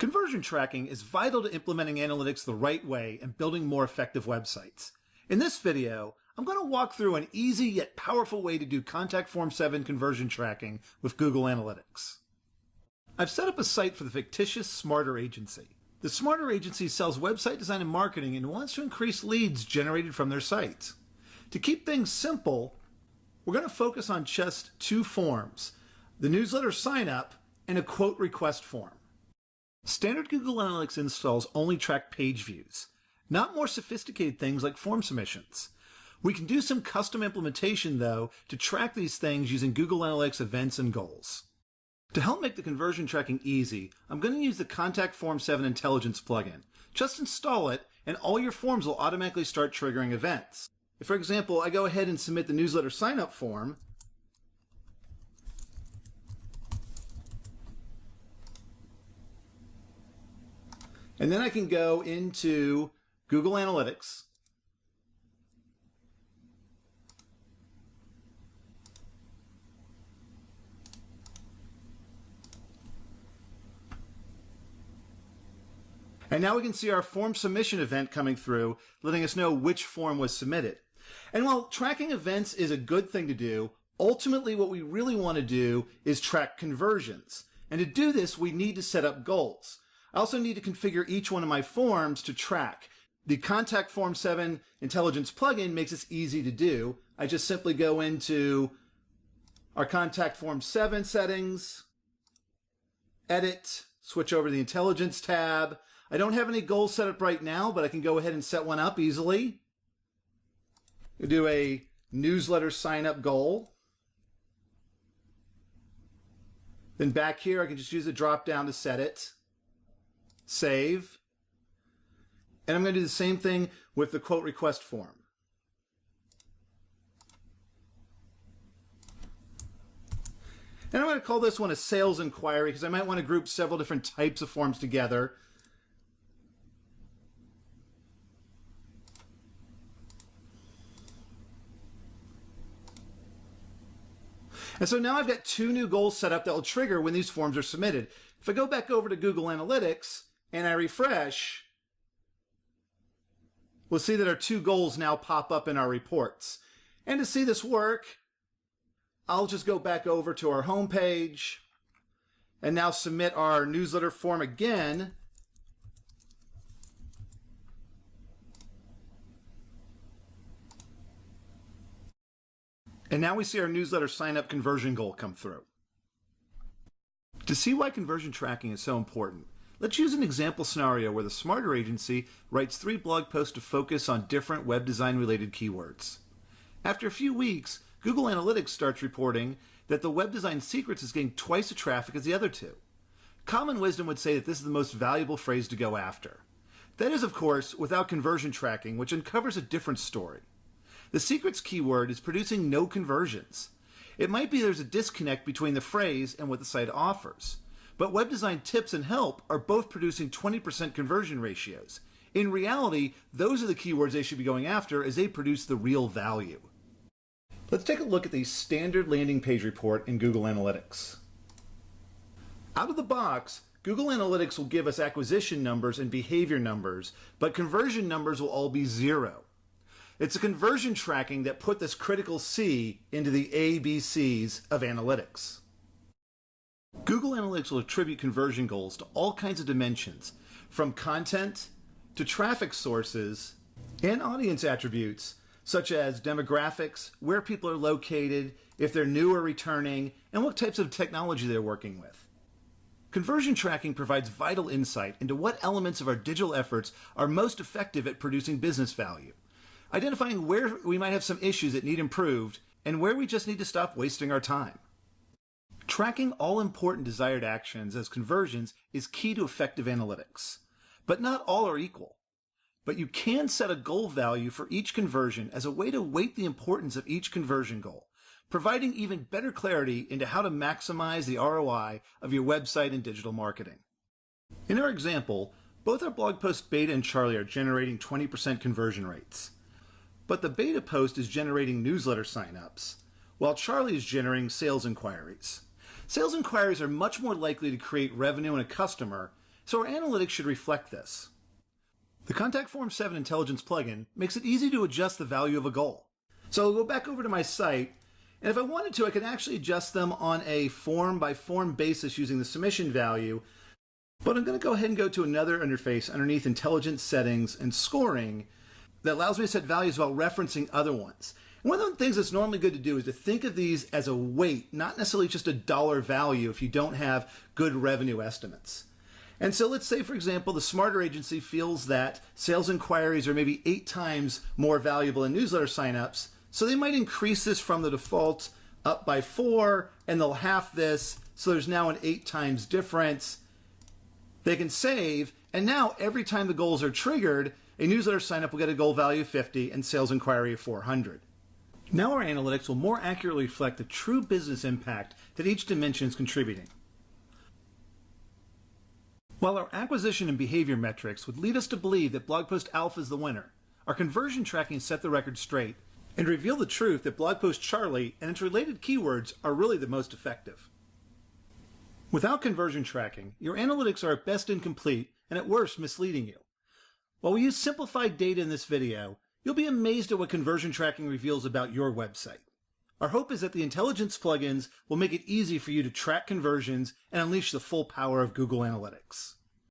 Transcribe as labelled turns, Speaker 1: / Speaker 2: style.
Speaker 1: Conversion tracking is vital to implementing analytics the right way and building more effective websites. In this video, I'm going to walk through an easy yet powerful way to do Contact Form 7 conversion tracking with Google Analytics. I've set up a site for the fictitious Smarter Agency. The Smarter Agency sells website design and marketing and wants to increase leads generated from their site. To keep things simple, we're going to focus on just two forms, the newsletter sign up and a quote request form. Standard Google Analytics installs only track page views, not more sophisticated things like form submissions. We can do some custom implementation, though, to track these things using Google Analytics events and goals. To help make the conversion tracking easy, I'm going to use the Contact Form 7 Intelligence plugin. Just install it, and all your forms will automatically start triggering events. If, for example, I go ahead and submit the newsletter sign-up form, and then I can go into Google Analytics, and now we can see our form submission event coming through, letting us know which form was submitted. And while tracking events is a good thing to do, ultimately what we really want to do is track conversions. And to do this, we need to set up goals. I also need to configure each one of my forms to track. The Contact Form 7 Intelligence plugin makes this easy to do. I just simply go into our Contact Form 7 settings, edit, switch over to the Intelligence tab. I don't have any goals set up right now, but I can go ahead and set one up easily. We'll do a newsletter sign up goal. Then back here, I can just use the drop down to set it. Save. And I'm going to do the same thing with the quote request form. And I'm going to call this one a sales inquiry because I might want to group several different types of forms together. And so now I've got two new goals set up that will trigger when these forms are submitted. If I go back over to Google Analytics and I refresh, we'll see that our two goals now pop up in our reports. And to see this work, I'll just go back over to our home page and now submit our newsletter form again. And now we see our newsletter sign-up conversion goal come through. To see why conversion tracking is so important, let's use an example scenario where the Smarter Agency writes 3 blog posts to focus on different web design-related keywords. After a few weeks, Google Analytics starts reporting that the Web Design Secrets is getting twice the traffic as the other two. Common wisdom would say that this is the most valuable phrase to go after. That is, of course, without conversion tracking, which uncovers a different story. The secrets keyword is producing no conversions. It might be there's a disconnect between the phrase and what the site offers. But web design tips and help are both producing 20% conversion ratios. In reality, those are the keywords they should be going after as they produce the real value. Let's take a look at the standard landing page report in Google Analytics. Out of the box, Google Analytics will give us acquisition numbers and behavior numbers, but conversion numbers will all be 0. It's a conversion tracking that put this critical C into the ABCs of analytics. Google Analytics will attribute conversion goals to all kinds of dimensions, from content to traffic sources and audience attributes, such as demographics, where people are located, if they're new or returning, and what types of technology they're working with. Conversion tracking provides vital insight into what elements of our digital efforts are most effective at producing business value, identifying where we might have some issues that need improved and where we just need to stop wasting our time. Tracking all important desired actions as conversions is key to effective analytics. But not all are equal. But you can set a goal value for each conversion as a way to weight the importance of each conversion goal, providing even better clarity into how to maximize the ROI of your website and digital marketing. In our example, both our blog post Beta and Charlie are generating 20% conversion rates. But the beta post is generating newsletter signups, while Charlie is generating sales inquiries. Sales inquiries are much more likely to create revenue in a customer so our analytics should reflect this. The Contact Form 7 Intelligence plugin makes it easy to adjust the value of a goal. So I'll go back over to my site, and if I wanted to, I could actually adjust them on a form-by-form basis using the submission value, but I'm going to go ahead and go to another interface underneath Intelligence Settings and Scoring that allows me to set values while referencing other ones. And one of the things that's normally good to do is to think of these as a weight, not necessarily just a dollar value if you don't have good revenue estimates. And so let's say, for example, the Smarter agency feels that sales inquiries are maybe 8 times more valuable than newsletter signups, so they might increase this from the default up by 4, and they'll half this, so there's now an 8 times difference. They can save, and now every time the goals are triggered, a newsletter signup will get a goal value of 50 and sales inquiry of 400. Now our analytics will more accurately reflect the true business impact that each dimension is contributing. While our acquisition and behavior metrics would lead us to believe that Blog Post Alpha is the winner, our conversion tracking set the record straight and reveal the truth that Blog Post Charlie and its related keywords are really the most effective. Without conversion tracking, your analytics are at best incomplete and at worst misleading you. While we use simplified data in this video, you'll be amazed at what conversion tracking reveals about your website. Our hope is that the intelligence plugins will make it easy for you to track conversions and unleash the full power of Google Analytics.